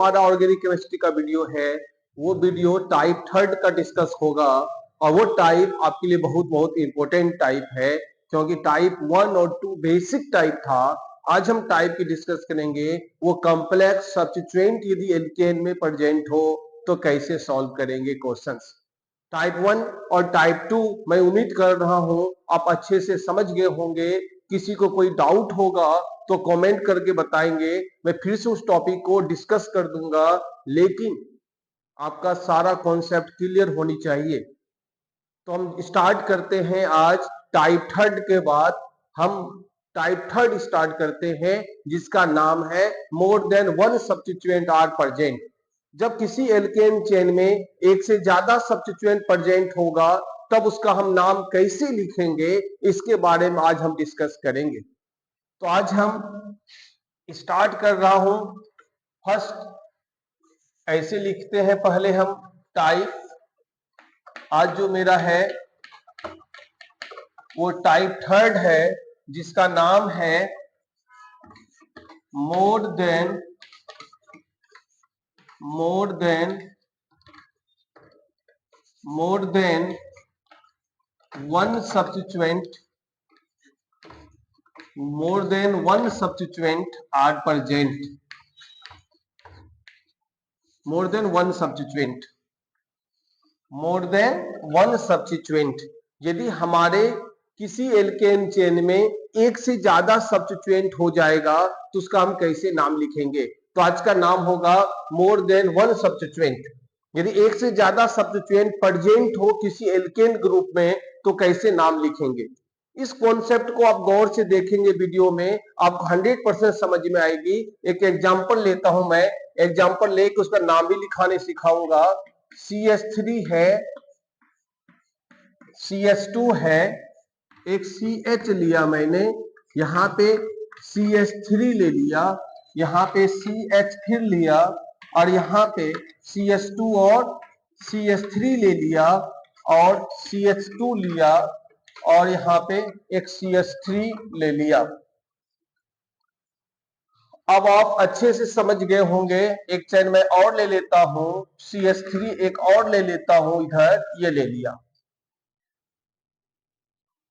हमारा organic chemistry का video है, वो वीडियो टाइप थर्ड का डिस्कस होगा। और वो टाइप आपके लिए बहुत बहुत इंपॉर्टेंट टाइप है, क्योंकि टाइप 1 और 2 बेसिक टाइप था। आज हम टाइप की डिस्कस करेंगे, वो कॉम्प्लेक्स सब्स्टिट्यूएंट यदि एल्केन में प्रेजेंट हो तो कैसे सॉल्व करेंगे क्वेश्चंस। टाइप 1 और टाइप 2 मैं उम्मीद कर रहा हूं आप अच्छे से समझ गए होंगे। किसी को कोई डाउट होगा तो कमेंट करके बताएंगे, मैं फिर से उस टॉपिक को डिस्कस कर दूंगा, लेकिन आपका सारा कॉन्सेप्ट क्लियर होनी चाहिए। तो हम स्टार्ट करते हैं आज टाइप थर्ड के बाद हम टाइप थर्ड स्टार्ट करते हैं, जिसका नाम है more than one substituent are present. जब किसी एल्केन चेन में एक से ज्यादा सब्स्टिट्यूएंट प्रेजेंट होगा तब उसका हम नाम कैसे लिखेंगे, इसके बारे में आज हम डिस्कस करेंगे। तो आज हम स्टार्ट कर रहा हूं। फर्स्ट ऐसे लिखते हैं, पहले हम टाइप, आज जो मेरा है वो टाइप थर्ड है, जिसका नाम है more than one substituent are present. More than one substituent यदि हमारे किसी एल्केन चेन में एक से ज्यादा सब्स्टिट्यूएंट हो जाएगा तो उसका हम कैसे नाम लिखेंगे। तो आज का नाम होगा मोर देन वन सब्स्टिट्यूएंट। यदि एक से ज्यादा सब्स्टिट्यूएंट प्रेजेंट हो किसी एल्केन ग्रुप में तो कैसे नाम लिखेंगे। इस कॉन्सेप्ट को आप गौर से देखेंगे, वीडियो में आपको 100% समझ में आएगी। एक एग्जांपल लेता हूं, मैं एग्जांपल लेके उसका नाम भी लिखाने सिखाऊंगा। CH3 है, CH2 है, एक CH लिया मैंने, यहां पे CH3 ले लिया, यहां पे CH फिर लिया, और यहां पे CH2 और CH3 ले लिया, और CH2 लिया, और यहां पे एक CH3 ले लिया। अब आप अच्छे से समझ गए होंगे। एक चेन में और ले लेता हूं, CH3 एक और ले लेता हूं, इधर ये ले लिया।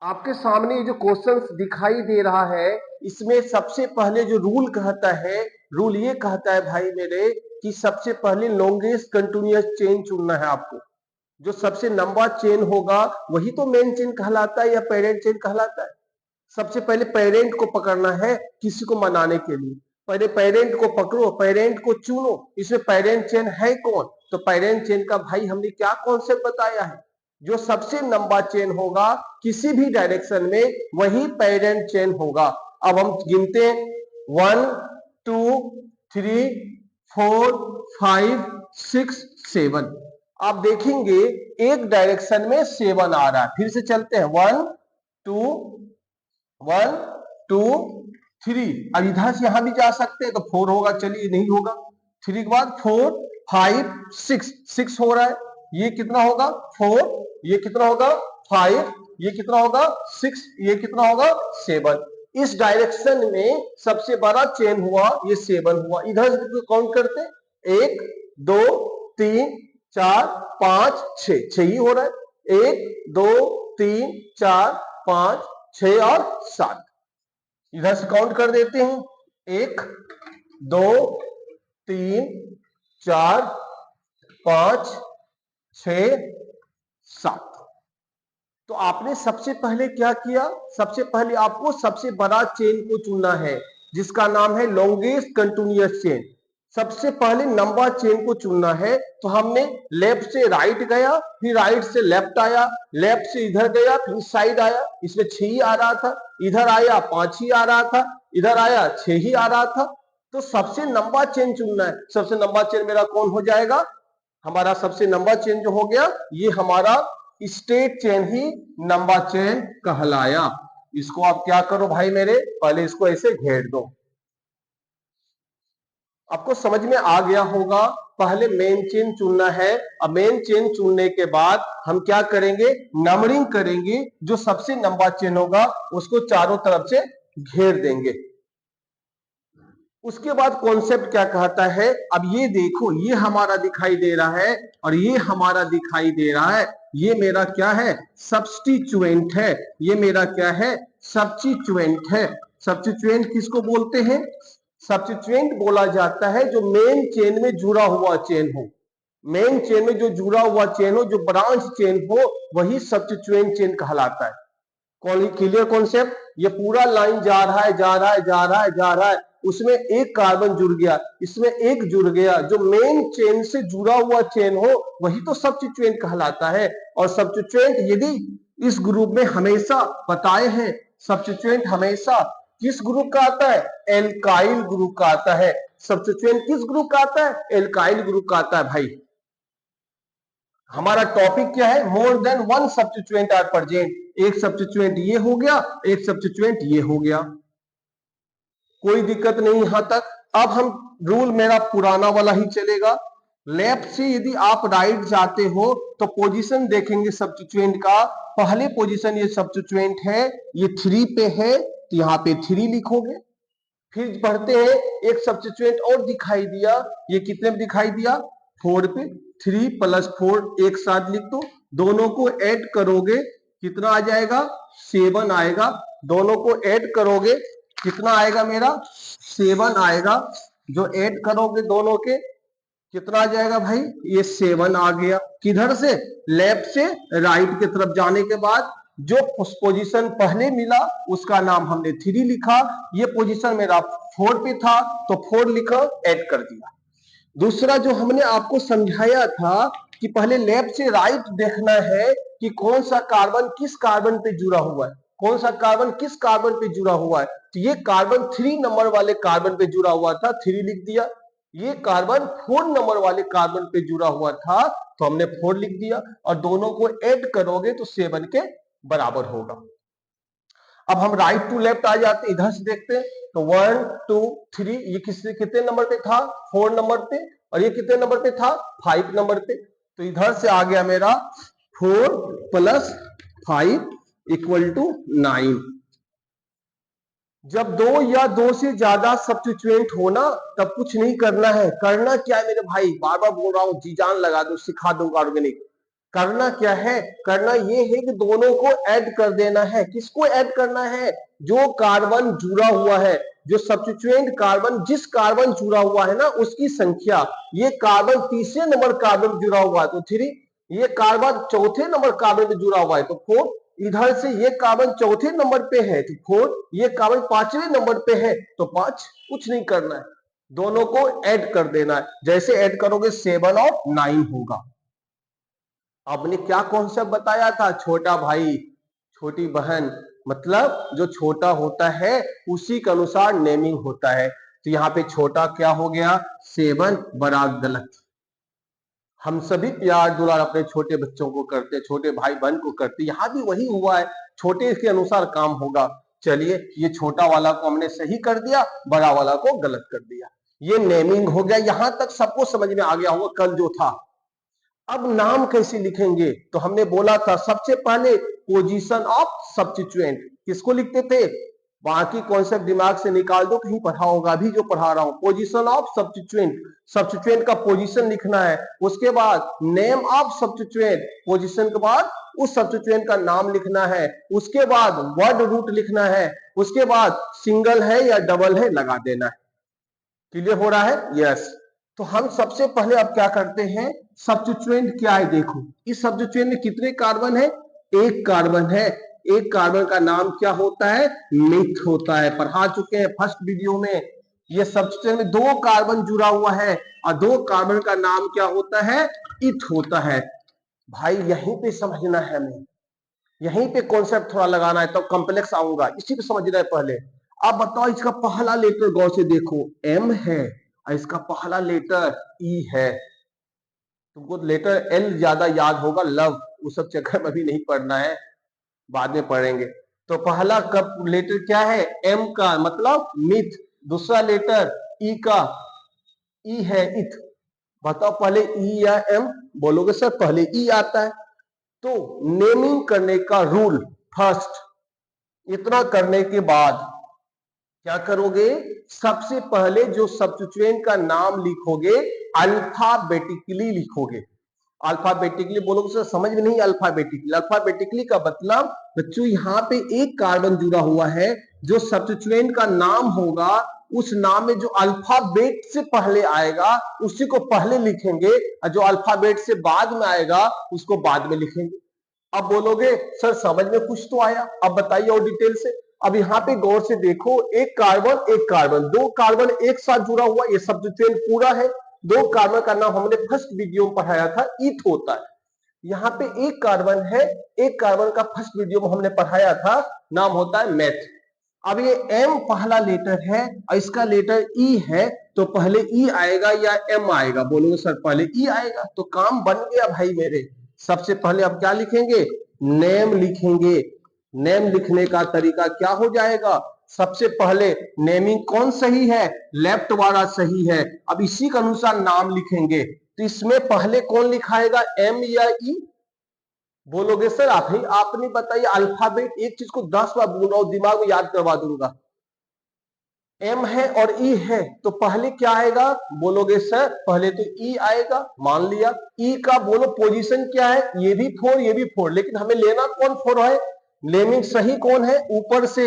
आपके सामने जो क्वेश्चन दिखाई दे रहा है, इसमें सबसे पहले जो रूल कहता है, रूल ये कहता है भाई मेरे कि सबसे पहले लॉन्गेस्ट कंटिन्यूअस चेन चुनना है आपको। जो सबसे लंबा चेन होगा वही तो मेन चेन कहलाता है या पेरेंट चेन कहलाता है। सबसे पहले पेरेंट को पकड़ना है किसी को मनाने के लिए। पहले पेरेंट को पकड़ो, पेरेंट को चुनो, इसमें पेरेंट चेन है कौन। तो पेरेंट चेन का भाई हमने क्या कॉन्सेप्ट बताया है, जो सबसे लंबा चेन होगा किसी भी डायरेक्शन में वही पेरेंट चेन होगा। अब हम गिनते हैं 1 2 3 4 5 6 7। आप देखेंगे एक डायरेक्शन में 7 आ रहा है। फिर से चलते हैं 1 2 3। अब इधर से यहां भी जा सकते हैं तो 4 होगा, चलिए नहीं होगा। 3 के बाद 4 5 6 हो रहा है। ये कितना होगा 4, ये कितना होगा 5, ये कितना होगा 6, ये कितना होगा 7। इस डायरेक्शन में सबसे बड़ा चेन हुआ ये 7 हुआ। इधर काउंट करते 1 2 3 4 5 6 ही हो रहा है। 1 2 3 4 5 6 और 7। इधर से काउंट कर देते हैं 1 2 3 4 5 6 7। तो आपने सबसे पहले क्या किया, सबसे पहले आपको सबसे बड़ा चेन को चुनना है, जिसका नाम है लॉन्गेस्ट कंटिन्यूअस चेन। सबसे पहले लंबा चेन को चुनना है। तो हमने लेफ्ट से राइट गया, फिर राइट से लेफ्ट आया, लेफ्ट से इधर गया, फिर साइड आया, इसमें 6 ही आ रहा था। इधर आया 5 ही आ रहा था, इधर आया 6 ही आ रहा था। तो सबसे लंबा चेन चुनना है। सबसे लंबा चेन मेरा कौन हो जाएगा, हमारा सबसे लंबा चेन जो हो गया ये हमारा स्ट्रेट चेन ही लंबा चेन कहलाया। इसको आप क्या करो भाई मेरे, पहले इसको ऐसे घेर दो। आपको समझ में आ गया होगा। पहले मेन चेन चुनना है। अब मेन चेन चुनने के बाद हम क्या करेंगे, नंबरिंग करेंगे। जो सबसे लंबा चेन होगा उसको चारों तरफ से घेर देंगे। उसके बाद कॉन्सेप्ट क्या कहता है, अब ये देखो, ये हमारा दिखाई दे रहा है और ये हमारा दिखाई दे रहा है, ये मेरा क्या है, सब्स्टिट्यूएंट है, ये मेरा क्या है, सब्स्टिट्यूएंट है। सब्स्टिट्यूएंट किसको बोलते हैं, सब्स्टिट्यूएंट बोला जाता है जो मेन चेन में जुड़ा हुआ चेन हो, मेन चेन में जो जुड़ा हुआ चेन हो, जो ब्रांच चेन हो, वही सब्स्टिट्यूएंट चेन कहलाता है। क्लियर कॉन्सेप्ट, ये पूरा लाइन जा रहा है, जा रहा है, जा रहा है, जा रहा है, उसमें एक कार्बन जुड़ गया, इसमें एक जुड़ गया, जो मेन चेन से जुड़ा हुआ चेन हो वही तो सब्स्टिट्यूएंट कहलाता है। और सब्स्टिट्यूएंट यदि इस ग्रुप में हमेशा बताए हैं, सब्स्टिट्यूएंट हमेशा किस ग्रुप का आता है, एल्काइल ग्रुप का आता है। सब्स्टिट्यूएंट किस ग्रुप का आता है, एल्काइल ग्रुप का आता है। भाई हमारा टॉपिक क्या है, more than one substituent are present, एक सब्स्टिट्यूएंट ये हो गया, एक सब्स्टिट्यूएंट ये हो गया, कोई दिक्कत नहीं यहां तक। अब हम रूल मेरा पुराना वाला ही चलेगा, लेफ्ट से यदि आप राइट जाते हो तो पोजीशन देखेंगे सब्स्टिट्यूएंट का, पहले पोजीशन ये सब्स्टिट्यूएंट है, ये 3 पे है तो यहाँ पे 3 लिखोगे। फिर पढ़ते हैं, एक सब्स्टिट्यूएंट और दिखाई दिया, ये कितने में दिखाई दिया, 4 पे, 3 + 4 एक साथ लिख दो, दोनों को ऐड करोगे कितना आ जाएगा, 7 आएगा, दोनों को ऐड करोगे कितना आएगा, मेरा 7 आएगा, जो ऐड करोगे दोनों के कितना आ जाएगा भाई, ये 7 आ गया। किधर से, लेफ्ट से राइट की तरफ जाने के बाद जो पोजीशन पहले मिला उसका नाम हमने 3 लिखा, ये पोजीशन मेरा 4 पे था तो 4 लिखा, ऐड कर दिया। दूसरा जो हमने आपको समझाया था कि पहले लेफ्ट से राइट देखना है कि कौन सा कार्बन किस कार्बन पे जुड़ा हुआ है, कौन सा कार्बन किस कार्बन पे जुड़ा हुआ है, तो ये कार्बन 3 नंबर वाले कार्बन पे जुड़ा हुआ था, 3 लिख दिया। ये कार्बन 4 नंबर वाले कार्बन पे जुड़ा हुआ था तो हमने 4 लिख दिया, और दोनों को ऐड करोगे तो 7 के बराबर होगा। अब हम राइट टू लेफ्ट आ जाते हैं, इधर से देखते हैं तो 1 2 3, ये कितने नंबर पे था, 4 नंबर पे, और ये कितने नंबर पे था, 5 नंबर पे, तो इधर से आ गया मेरा 4 + 5 = 9। जब 2 या 2 से ज्यादा सब्स्टिट्यूएंट होना तब कुछ नहीं करना है, करना क्या है मेरे भाई, बार बार बोल रहा हूं, जी जान लगा दो, सिखा दूंगा ऑर्गेनिक। करना क्या है, करना ये है कि दोनों को ऐड कर देना है। किसको ऐड करना है, जो कार्बन जुड़ा हुआ है, जो सब्स्टिट्यूएंट कार्बन जिस कार्बन जुड़ा हुआ है ना उसकी संख्या, ये कार्बन तीसरे नंबर कार्बन जुड़ा हुआ है तो 3, ये कार्बन चौथे नंबर कार्बन पे जुड़ा हुआ है तो 4, इधर से ये कार्बन चौथे नंबर पे है तो 4, ये कार्बन 5वें नंबर पे है तो 5, कुछ नहीं करना है, दोनों को ऐड कर देना है। जैसे ऐड करोगे 7 और 9 होगा। आपने क्या कॉन्सेप्ट बताया था, छोटा भाई छोटी बहन, मतलब जो छोटा होता है उसी के अनुसार नेमिंग होता है। तो यहाँ पे छोटा क्या हो गया, 7, बड़ा गलत। हम सभी प्यार दुलार अपने छोटे बच्चों को करते, छोटे भाई बहन को करते, यहाँ भी वही हुआ है, छोटे के अनुसार काम होगा। चलिए, ये छोटा वाला को हमने सही कर दिया, बड़ा वाला को गलत कर दिया, ये नेमिंग हो गया। यहां तक सबको समझ में आ गया होगा कल जो था। अब नाम कैसे लिखेंगे, तो हमने बोला था सबसे पहले पोजीशन ऑफ सब्स्टिट्यूएंट किसको लिखते थे, बाकी कॉन्सेप्ट दिमाग से निकाल दो, कहीं पढ़ा होगा, अभी जो पढ़ा रहा हूं, पोजीशन ऑफ सब्स्टिट्यूएंट, सब्स्टिट्यूएंट का पोजीशन लिखना है, उसके बाद नेम ऑफ सब्स्टिट्यूएंट, पोजीशन के बाद उस सब्स्टिट्यूएंट का नाम लिखना है, उसके बाद वर्ड रूट लिखना है, उसके बाद सिंगल है या डबल है लगा देना है। क्लियर हो रहा है, यस। तो हम सबसे पहले अब क्या करते हैं, सब्स्टिट्यूएंट क्या है देखो, इस सब्स्टिट्यूएंट में कितने कार्बन है, एक कार्बन है, एक कार्बन का नाम क्या होता है, मिथ होता है, पढ़ा चुके हैं फर्स्ट वीडियो में। ये सब्स्टिट्यूएंट में 2 कार्बन जुड़ा हुआ है और 2 कार्बन का नाम क्या होता है, इथ होता है। भाई यहीं पे समझना है हमें, यहीं पे कॉन्सेप्ट थोड़ा लगाना है, तो कॉम्प्लेक्स आऊंगा, इसी पे समझना है पहले। अब बताओ, इसका पहला लेटर गौर से देखो, एम है और इसका पहला लेटर ई है। तुमको लेटर एल ज्यादा याद होगा, लव, उस सब चक्कर में भी नहीं पढ़ना है, बाद में पढ़ेंगे। तो पहला कब लेटर क्या है, एम का मतलब मिथ, दूसरा लेटर ई का, ई है इथ। बताओ पहले ई या एम, बोलोगे सर पहले ई आता है। तो नेमिंग करने का रूल, फर्स्ट, इतना करने के बाद क्या करोगे, सबसे पहले जो सब्स्टिट्यूएंट का नाम लिखोगे अल्फाबेटिकली लिखोगे। अल्फाबेटिकली बोलोगे सर समझ में नहीं, अल्फाबेटिकली, अल्फाबेटिकली का मतलब बच्चों यहां पे एक कार्बन जुड़ा हुआ है, जो सब्स्टिट्यूएंट का नाम होगा उस नाम में जो अल्फाबेट से पहले आएगा उसी को पहले लिखेंगे, और जो अल्फाबेट से बाद में आएगा उसको बाद में लिखेंगे। अब बोलोगे सर समझ में कुछ तो आया, अब बताइए और डिटेल से। अब यहाँ पे गौर से देखो, एक कार्बन, दो कार्बन एक साथ जुड़ा हुआ, ये सब्स्टिट्यूएंट पूरा है। दो कार्बन का नाम हमने फर्स्ट वीडियो में पढ़ाया था, ईथ होता है। यहाँ पे एक कार्बन है, एक कार्बन का फर्स्ट वीडियो में हमने पढ़ाया था, नाम होता है मेथ। अब ये एम पहला लेटर है और इसका लेटर ई है, तो पहले ई आएगा या एम आएगा, बोलोगे सर पहले ई आएगा, तो काम बन गया भाई मेरे। सबसे पहले अब क्या लिखेंगे, नेम लिखेंगे। नेम लिखने का तरीका क्या हो जाएगा, सबसे पहले नेमिंग कौन सही है, लेफ्ट वाला सही है। अब इसी के अनुसार नाम लिखेंगे, तो इसमें पहले कौन लिखाएगा, एम या ई, बोलोगे सर आप ही, आपने बताइए अल्फाबेट, एक चीज को 10 बार बोल रहा हूं, दिमाग में याद करवा दूंगा। एम है और ई है, तो पहले क्या आएगा, बोलोगे सर पहले तो ई आएगा, मान लिया। ई का बोलो पोजीशन क्या है, ये भी 4 ये भी 4, लेकिन हमें लेना कौन 4 है, नेमिंग सही कौन है, ऊपर से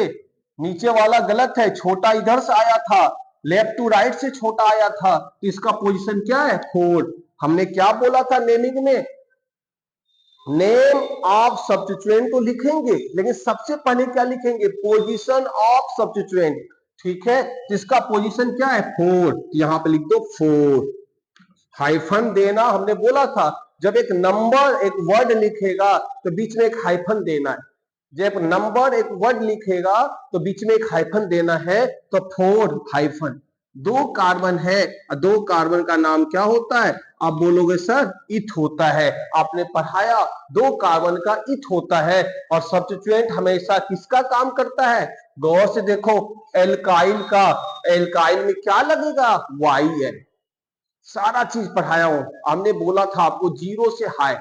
नीचे वाला गलत है, छोटा इधर से आया था, लेफ्ट टू राइट से छोटा आया था, तो इसका पोजीशन क्या है 4। हमने क्या बोला था नेमिंग में, नेम ऑफ सब्स्टिट्यूएंट तो लिखेंगे, लेकिन सबसे पहले क्या लिखेंगे, पोजीशन ऑफ सब्स्टिट्यूएंट, ठीक है। जिसका पोजीशन क्या है 4, यहां पे लिख दो 4। हाइफन देना हमने बोला था, जब एक नंबर एक वर्ड लिखेगा तो बीच में एक हाइफन देना है। जब नंबर एक वर्ड लिखेगा तो बीच में एक हाइफन देना है, तो 4 हाइफन। दो कार्बन है, दो कार्बन का नाम क्या होता है, आप बोलोगे सर इथ होता है। आपने पढ़ाया दो कार्बन का इथ होता है, और सब्स्टिट्यूएंट हमेशा किसका काम करता है, गौर से देखो, एल्काइल का। एल्काइल में क्या लगेगा, वाई है। सारा चीज पढ़ाया हूं, हमने बोला था आपको जीरो से हाई,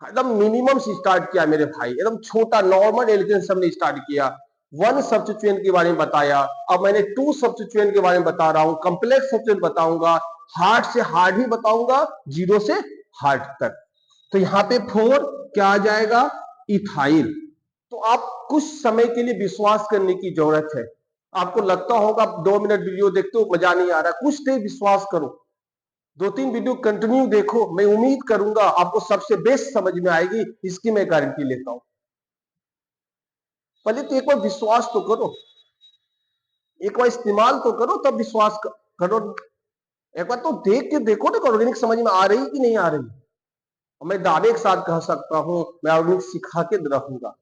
एकदम मिनिमम से स्टार्ट किया मेरे भाई, एकदम छोटा नॉर्मल एलिगेंस हमने स्टार्ट किया। वन सब्स्टिट्यूएंट के बारे में बताया, अब मैंने टू सब्स्टिट्यूएंट के बारे में बता रहा हूं, कॉम्प्लेक्स सब्स्टिट्यूएंट बताऊंगा, हार्ड से हार्ड ही बताऊंगा, जीरो से हार्ड तक। तो यहाँ पे 4 क्या आ जाएगा, इथाइल। तो आप कुछ समय के लिए विश्वास करने की जरूरत है। आपको लगता होगा 2 मिनट वीडियो देखते हो मजा नहीं आ रहा, कुछ देर विश्वास करो, 2-3 वीडियो कंटिन्यू देखो, मैं उम्मीद करूंगा आपको सबसे बेस्ट समझ में आएगी, इसकी मैं गारंटी लेता हूं। पहले तो एक बार विश्वास तो करो, एक बार इस्तेमाल तो करो, तब विश्वास करो। एक बार तो देख के देखो ना, ऑर्गेनिक समझ में आ रही कि नहीं आ रही। और मैं दावे के साथ कह सकता हूं, मैं ऑर्गेनिक सिखा के रहूंगा।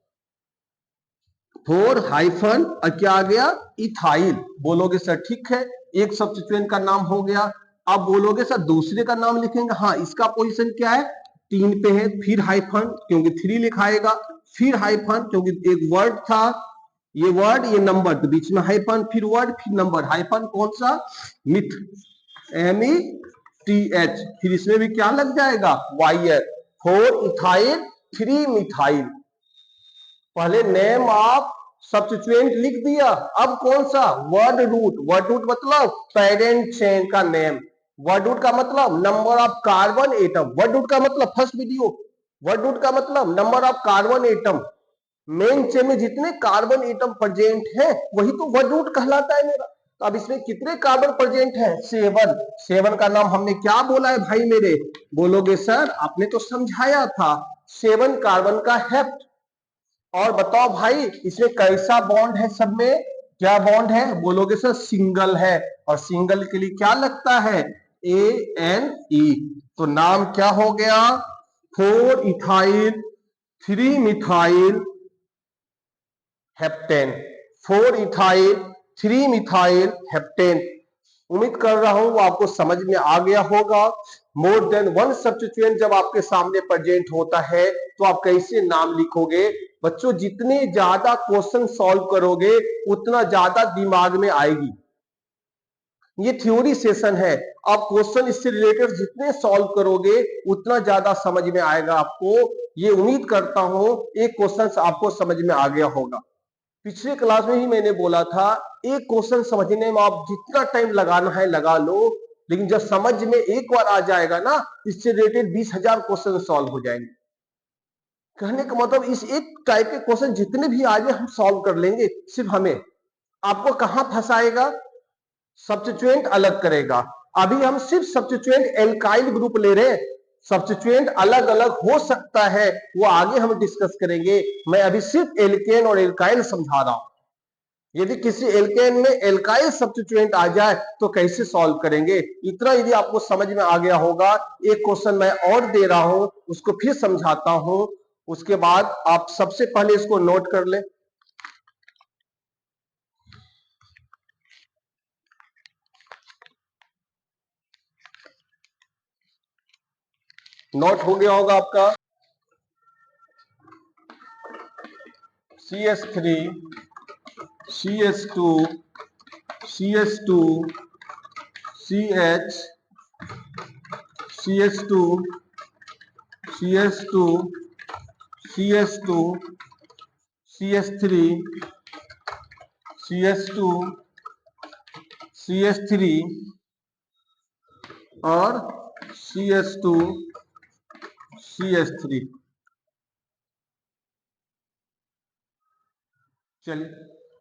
4 हाइफन और क्या आ गया, इथाइल। बोलोगे सर ठीक है, एक सब्स्टिट्यूएंट का नाम हो गया। अब बोलोगे सर दूसरे का नाम लिखेंगे, हाँ इसका पोजीशन क्या है, 3 पे है, फिर हाइफन क्योंकि 3 लिखाएगा, फिर हाइफन क्योंकि एक वर्ड था, ये वर्ड ये नंबर, तो बीच में हाइफन, फिर वर्ड फिर नंबर, हाइफन कौन सा, मिथ, METH, फिर इसमें भी क्या लग जाएगा, वाई। 4 ethyl 3 methyl. पहले नेम ऑफ सब्स्टिट्यूएंट लिख दिया, अब कौन सा, वर्ड रूट। वर्ड रूट मतलब पेरेंट चेन का नेम, वर्ड रूट का मतलब number of carbon atom, word root का मतलब फर्स्ट वीडियो, वर्ड रूट का मतलब number of carbon atom. Main chain में जितने कार्बन एटम प्रेजेंट है वही तो वर्ड रूट कहलाता है मेरा। तो अब इसमें कितने कार्बन प्रेजेंट है, 7। 7 का नाम हमने क्या बोला है भाई मेरे, बोलोगे सर आपने तो समझाया था, 7 कार्बन का हेप्ट। और बताओ भाई इसमें कैसा बॉन्ड है, सब में क्या बॉन्ड है, बोलोगे सर सिंगल है, और सिंगल के लिए क्या लगता है, ANE। तो नाम क्या हो गया, 4 ethyl 3 methyl heptane. 4 ethyl 3 methyl heptane. उम्मीद कर रहा हूं वो आपको समझ में आ गया होगा। मोर देन वन सब्स्टिट्यूएंट जब आपके सामने प्रेजेंट होता है तो आप कैसे नाम लिखोगे। बच्चों जितने ज्यादा क्वेश्चन सॉल्व करोगे उतना ज्यादा दिमाग में आएगी। ये थ्योरी सेशन है, आप क्वेश्चन इससे रिलेटेड जितने सॉल्व करोगे उतना ज्यादा समझ में आएगा आपको। ये उम्मीद करता हूं एक क्वेश्चन आपको समझ में आ गया होगा। पिछले क्लास में ही मैंने बोला था, एक क्वेश्चन समझने में आप जितना टाइम लगाना है लगा लो, लेकिन जब समझ में एक बार आ जाएगा ना, इससे रिलेटेड 20,000 क्वेश्चन सॉल्व हो जाएंगे। कहने का मतलब इस एक टाइप के क्वेश्चन जितने भी आ जाए हम सॉल्व कर लेंगे। सिर्फ हमें आपको कहां फंसाएगा, सब्स्टिट्यूएंट अलग करेगा। अभी हम सिर्फ सब्स्टिट्यूएंट एल्काइल ग्रुप ले रहे हैं, सब्स्टिट्यूएंट अलग अलग हो सकता है, वो आगे हम डिस्कस करेंगे। मैं अभी सिर्फ एल्केन और एल्काइल समझा रहा हूं। यदि किसी एल्केन में एल्काइल सब्स्टिट्यूएंट आ जाए तो कैसे सॉल्व करेंगे, इतना यदि आपको समझ में आ गया होगा। एक क्वेश्चन मैं और दे रहा हूं, उसको फिर समझाता हूं, उसके बाद आप सबसे पहले इसको नोट कर लें। नोट हो गया होगा आपका। CH3 CH2 CH2 CH CH2 CH2 CH2 CH3 CH2 CH3 और CH2 CH3। चलिए,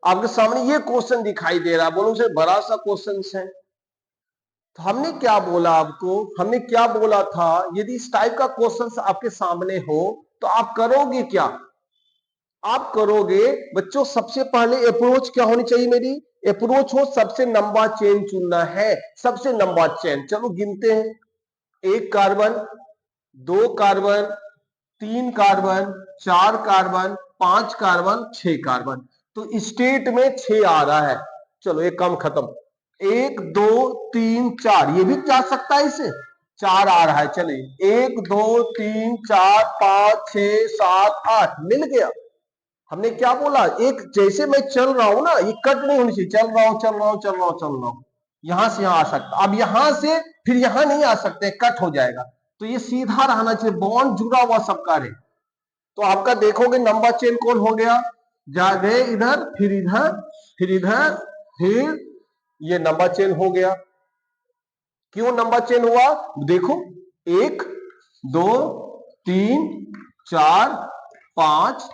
आपके सामने ये क्वेश्चन दिखाई दे रहा है, बोलो सर बड़ा सा क्वेश्चन है। तो हमने क्या बोला आपको, हमने क्या बोला था, यदि इस टाइप का क्वेश्चन आपके सामने हो तो आप करोगे क्या? आप करोगे बच्चों, सबसे पहले अप्रोच क्या होनी चाहिए मेरी? अप्रोच हो सबसे लंबा चेन चुनना है, सबसे लंबा चेन। चलो गिनते हैं, 1 carbon, 2 carbon, 3 carbon, 4 carbon, 5 carbon, 6 carbon. तो स्टेट में 6 आ रहा है। चलो एक काम खत्म। 1 2 3 4, ये भी जा सकता है, इसे 4 आ रहा है। चलिए 1 2 3 4 5 6 7 8 मिल गया। हमने क्या बोला, एक जैसे मैं चल रहा हूं ना, ये कट नहीं होनी चाहिए, चल रहा हूं चल रहा हूं चल रहा हूं चल रहा हूं, यहां से यहां आ सकता, अब यहां से फिर यहां नहीं आ सकते, कट हो जाएगा। तो ये सीधा रहना चाहिए, बॉन्ड जुड़ा हुआ सबका रहे। तो आपका देखोगे नंबर चेन कौन हो गया, जा गए इधर, फिर इधर, फिर इधर, फिर ये नंबर चेन हो गया। क्यों नंबर चेन हुआ? देखो 1 2 3 4 5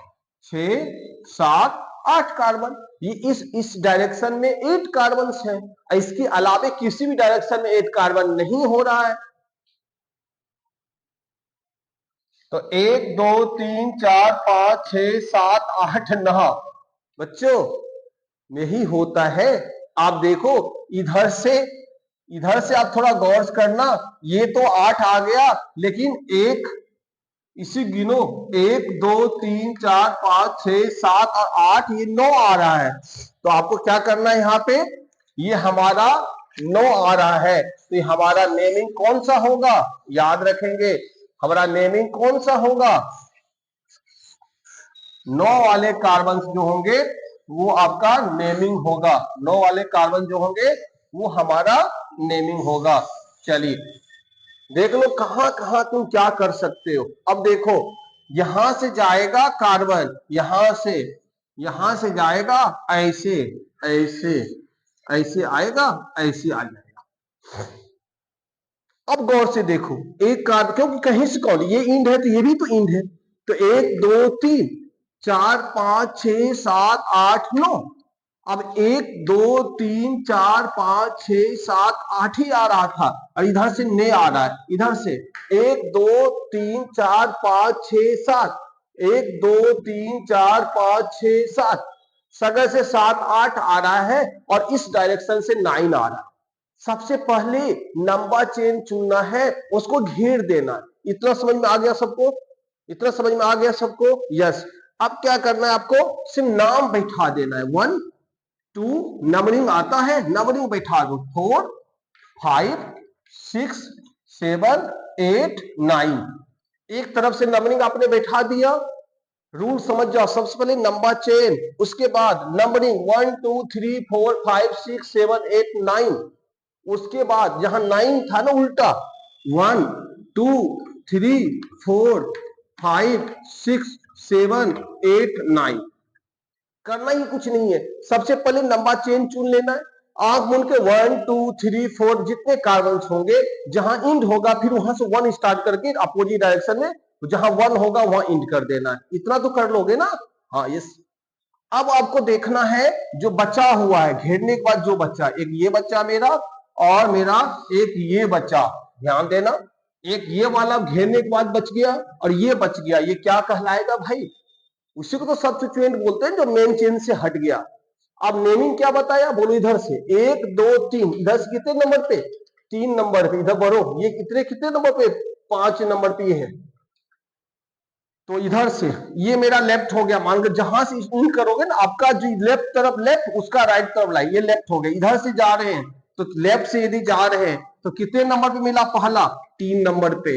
6 7 8 कार्बन, ये इस डायरेक्शन में 8 कार्बन है। इसके अलावे किसी भी डायरेक्शन में 8 कार्बन नहीं हो रहा है। तो 1 2 3 4 5 6 7 8 9 बच्चों यही होता है। आप देखो इधर से आप थोड़ा गौर करना, ये तो 8 आ गया, लेकिन एक इसी गिनो, 1 2 3 4 5 6 7 और 8, ये 9 आ रहा है। तो आपको क्या करना है, यहाँ पे ये हमारा 9 आ रहा है, तो ये हमारा नेमिंग कौन सा होगा, याद रखेंगे हमारा नेमिंग कौन सा होगा, 9 वाले कार्बन जो होंगे वो आपका नेमिंग होगा। 9 वाले कार्बन जो होंगे वो हमारा नेमिंग होगा। चलिए देख लो कहां कहां तुम क्या कर सकते हो। अब देखो यहां से जाएगा कार्बन, यहां से जाएगा, ऐसे ऐसे ऐसे आएगा, ऐसे आ जाएगा। अब गौर से देखो, एक कार्बन, क्योंकि कहीं से कौन, ये इंड है तो ये भी तो इंड है। तो 1 2 3 4 5 6 7 8 9, अब 1 2 3 4 5 6 7 8 ही आ रहा था, और इधर से ने आ रहा है, इधर से 1 2 3 4 5 6 7, 1 2 3 4 5 6 7, सगर से 7 8 आ रहा है, और इस डायरेक्शन से 9 आ रहा है। सबसे पहले नंबर चेन चुनना है, उसको घेर देना है। इतना समझ में आ गया सबको? इतना समझ में आ गया सबको? यस। अब क्या करना है, आपको सिर्फ नाम बैठा देना है। 1 2 नंबरिंग आता है, नंबरिंग बैठा दो, 4 5 6 7 8 9, एक तरफ से नंबरिंग आपने बैठा दिया। रूल समझ जाओ, सबसे पहले नंबर चेन, उसके बाद नंबरिंग 1 2 3 4 5 6 7 8 9, उसके बाद जहां 9 था ना उल्टा, 1 2 3 4 5 6 7 8 9, करना ही कुछ नहीं है। सबसे पहले लंबा चेन चुन लेना है, आंख मूंद के 1 2 3 4 जितने कार्बन होंगे, जहां इंड होगा फिर वहां से 1 स्टार्ट करके अपोजिट डायरेक्शन में, जहां 1 होगा वहां इंड कर देना है। इतना तो कर लोगे ना? हाँ यस। अब आपको देखना है जो बचा हुआ है घेरने के बाद, जो बच्चा, एक ये बच्चा मेरा और मेरा एक ये बच्चा, ध्यान देना, एक ये वाला घेरने के बाद बच गया और ये बच गया, ये क्या कहलाएगा भाई? उसी को तो सब्स्टिट्यूएंट बोलते हैं, जो मेन चेन से हट गया। अब नेमिंग क्या बताया, बोलो इधर से 1 2 3, इधर से कितने नंबर पे? 3 नंबर पे। इधर बढ़ो, ये कितने कितने नंबर पे? 5 नंबर पे है। तो इधर से ये मेरा लेफ्ट हो गया, मान लो जहां से इन करोगे ना, आपका जो लेफ्ट तरफ लेफ्ट, उसका राइट तरफ लाइन, ये लेफ्ट हो गया। इधर से जा रहे हैं तो लेफ्ट से यदि जा रहे हैं तो कितने नंबर पे मिला? पहला 3 नंबर पे,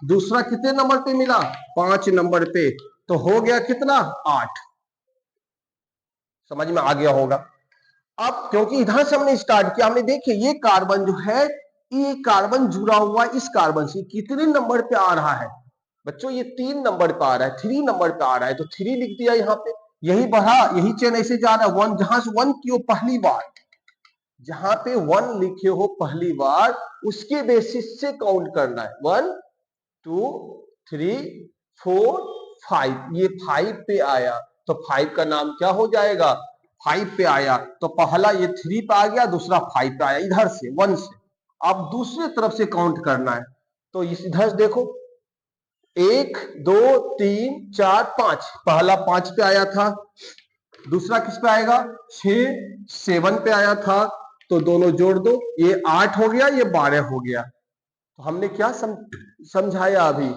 दूसरा कितने नंबर पे मिला? 5 नंबर पे, तो हो गया कितना? 8। समझ में आ गया होगा। अब क्योंकि इधर से हमने स्टार्ट किया, हमने देखिए ये कार्बन जो है, ये कार्बन जुड़ा हुआ इस कार्बन से कितने नंबर पे आ रहा है बच्चों? ये 3 नंबर पे आ रहा है, 3 नंबर पे आ रहा है, तो 3 लिख दिया यहाँ पे। यही बढ़ा, यही चेन ऐसे जा रहा है 1, जहां से 1 की हो पहली बार, जहां पे 1 लिखे हो पहली बार, उसके बेसिस से काउंट करना है। 1 2 3 4 5, ये 5 पे आया तो 5 का नाम क्या हो जाएगा? 5 पे आया तो पहला ये 3 पे आ गया, दूसरा 5 पे आया, इधर से 1 से। अब दूसरी तरफ से काउंट करना है, तो इस इधर देखो 1 2 3 4 5, पहला 5 पे आया था, दूसरा किस पे आएगा? 6 7 पे आया था, तो दोनों जोड़ दो, ये 8 हो गया, ये 12 हो गया। तो हमने क्या समझाया अभी?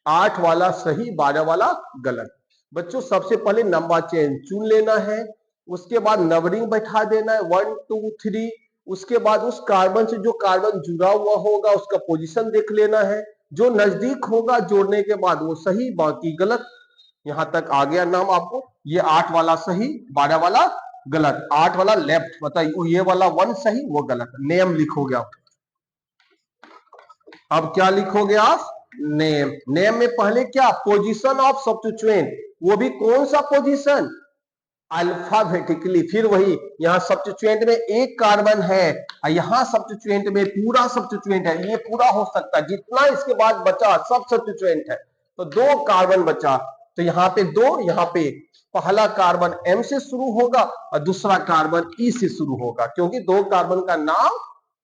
8 वाला सही, 12 वाला गलत। बच्चों सबसे पहले नंबर चेन चुन लेना है, उसके बाद नंबरिंग बैठा देना है 1 2 3, उसके बाद उस कार्बन से जो कार्बन जुड़ा हुआ होगा उसका पोजीशन देख लेना है, जो नजदीक होगा जोड़ने के बाद वो सही, बाकी गलत। यहां तक आ गया नाम आपको? ये 8 वाला सही, 12 वाला गलत, 8 वाला लेफ्ट, बताइए ये वाला 1 सही वो गलत। नेम लिखोगे आप। अब क्या लिखोगे आप? नेम। नेम में पहले क्या? पोजीशन ऑफ सब्स्टिट्यूएंट, वो भी कौन सा पोजीशन? अल्फाबेटिकली। फिर वही, यहां सब्स्टिट्यूएंट में एक कार्बन है और यहां सब्स्टिट्यूएंट में पूरा सब्स्टिट्यूएंट है, ये पूरा हो सकता है, जितना इसके बाद बचा सब सब्स्टिट्यूएंट है। तो 2 कार्बन बचा, तो यहाँ पे 2, यहाँ पे 1। पहला कार्बन M से शुरू होगा और दूसरा कार्बन E से शुरू होगा, क्योंकि 2 कार्बन का नाम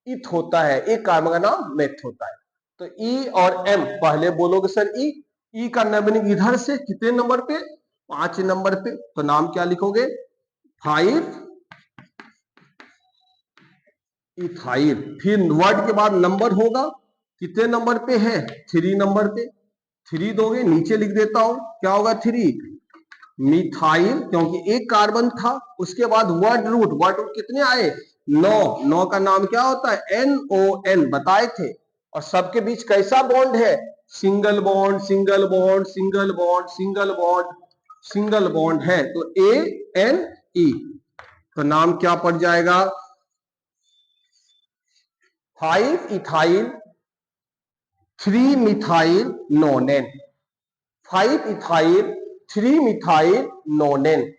इथ होता है, एक कार्बन का नाम मेथ होता है। तो E और M, पहले बोलोगे सर E का नंबरिंग इधर से कितने नंबर पे? 5 नंबर पे, तो नाम क्या लिखोगे? 5 इथाइल। फिर वर्ड के बाद नंबर होगा, कितने नंबर पे है? 3 नंबर पे, 3 दोगे, नीचे लिख देता हूं, क्या होगा? 3 मिथाइल, क्योंकि एक कार्बन था। उसके बाद वर्ड रूट, वर्ड रूट कितने आए? 9। 9 का नाम क्या होता है? NON, बताए थे। और सबके बीच कैसा बॉन्ड है? Single bond, single bond, single bond, single bond, single bond है, तो ANE। तो नाम क्या पड़ जाएगा? 5 इथाइल 3 मिथाइल नोनेन। 5 ethyl 3 methyl नोनेन।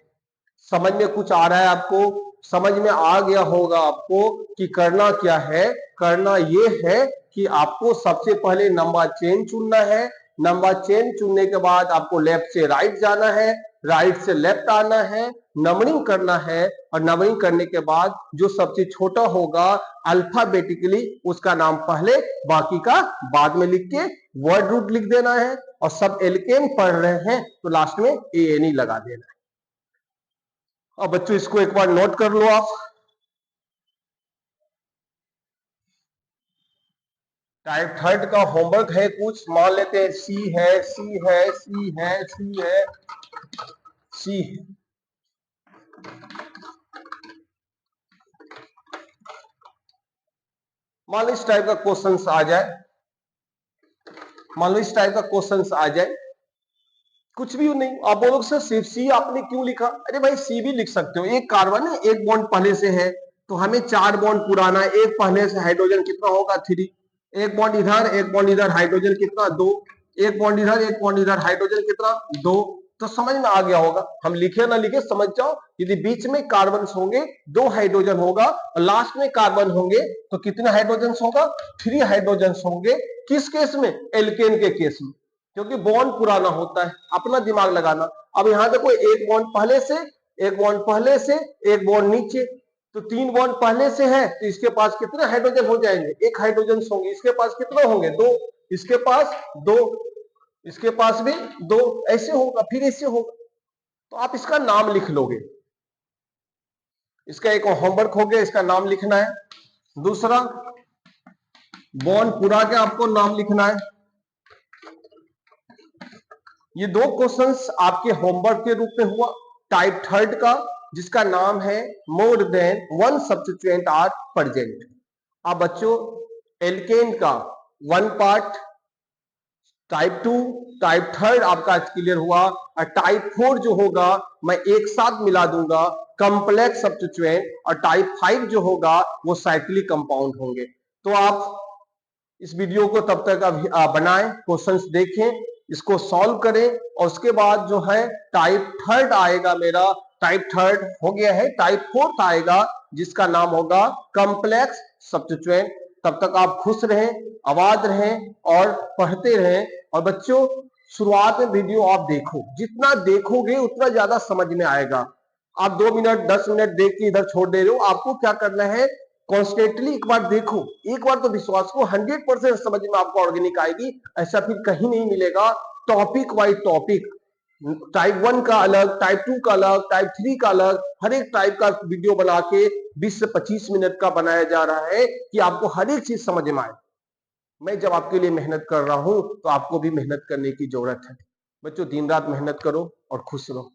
समझ में कुछ आ रहा है आपको? समझ में आ गया होगा आपको कि करना क्या है। करना ये है कि आपको सबसे पहले नंबर चेन चुनना है, नंबर चेन चुनने के बाद आपको लेफ्ट से राइट जाना है, राइट से लेफ्ट आना है, नंबरिंग करना है, और नंबरिंग करने के बाद जो सबसे छोटा होगा अल्फाबेटिकली उसका नाम पहले, बाकी का बाद में लिख के वर्ड रूट लिख देना है। और सब एल्केन पढ़ रहे हैं तो लास्ट में ANE लगा देना है। अब बच्चों इसको एक बार नोट कर लो आप। टाइप 3 का होमवर्क है कुछ, मान लेते हैं C है, C है, C है, C है, C है। मान लो इस टाइप का क्वेश्चंस आ जाए, मान लो इस टाइप का क्वेश्चंस आ जाए, कुछ भी नहीं, आप बोलोगे सर सिर्फ C आपने क्यों लिखा? अरे भाई C भी लिख सकते हो, एक कार्बन है, एक बॉन्ड पहले से है, तो हमें 4 बॉन्ड पुराना है, एक पहले से, हाइड्रोजन कितना होगा? 3, एक बॉन्ड इधर, एक बॉन्ड इधर, हाइड्रोजन कितना? 2, एक बॉन्ड इधर, एक बॉन्ड इधर, हाइड्रोजन कितना? 2, तो समझ में आ गया होगा। हम लिखे ना लिखे समझ जाओ, यदि बीच में कार्बन होंगे 2 हाइड्रोजन होगा और लास्ट में कार्बन होंगे तो कितने हाइड्रोजन होगा? 3 हाइड्रोजन होंगे। किस केस में? एल्केन के केस में, क्योंकि बॉन्ड पुराना होता है। अपना दिमाग लगाना। अब यहां देखो, एक बॉन्ड पहले से, एक बॉन्ड पहले से, एक बॉन्ड नीचे, तो 3 बॉन्ड पहले से है तो इसके पास कितने हाइड्रोजन हो जाएंगे? 1 हाइड्रोजन होंगे। इसके पास कितने होंगे? 2। इसके पास 2, इसके पास भी 2। ऐसे होगा, फिर ऐसे होगा। तो आप इसका नाम लिख लोगे। इसका एक होमवर्क हो गया, इसका नाम लिखना है। दूसरा, बॉन्ड पूरा के आपको नाम लिखना है। ये 2 क्वेश्चंस आपके होमवर्क के रूप में हुआ। टाइप थर्ड का, जिसका नाम है more than 1 substituent are present. अब बच्चों, एल्केन का 1 पार्ट, टाइप 2, टाइप थर्ड आपका क्लियर हुआ। और टाइप 4 जो होगा मैं एक साथ मिला दूंगा, कॉम्प्लेक्स सब्स्टिट्यूएंट, और टाइप 5 जो होगा वो साइक्लिक कंपाउंड होंगे। तो आप इस वीडियो को तब तक बनाएं, क्वेश्चंस देखें, इसको सॉल्व करें, और उसके बाद जो है टाइप थर्ड आएगा मेरा। टाइप थर्ड हो गया है, टाइप फोर्थ आएगा जिसका नाम होगा कॉम्प्लेक्स सब्स्टिट्यूएंट। तब तक आप खुश रहें, आबाद रहें और पढ़ते रहें। और बच्चों, शुरुआत में वीडियो आप देखो, जितना देखोगे उतना ज्यादा समझ में आएगा। आप 2 मिनट 10 मिनट देख के इधर छोड़ दे रहे हो। आपको क्या करना है? कॉन्स्टेंटली एक बार देखो, एक बार तो विश्वास को 100% समझ में आपको ऑर्गेनिक आएगी। ऐसा फिर कहीं नहीं मिलेगा। टॉपिक वाइज टॉपिक, टाइप 1 का अलग, टाइप 2 का अलग, टाइप 3 का अलग, हर एक टाइप का वीडियो बना के 20 से 25 मिनट का बनाया जा रहा है कि आपको हर एक चीज समझ में आए। मैं जब आपके लिए मेहनत कर रहा हूं तो आपको भी मेहनत करने की जरूरत है। बच्चों, दिन रात मेहनत करो और खुश रहो।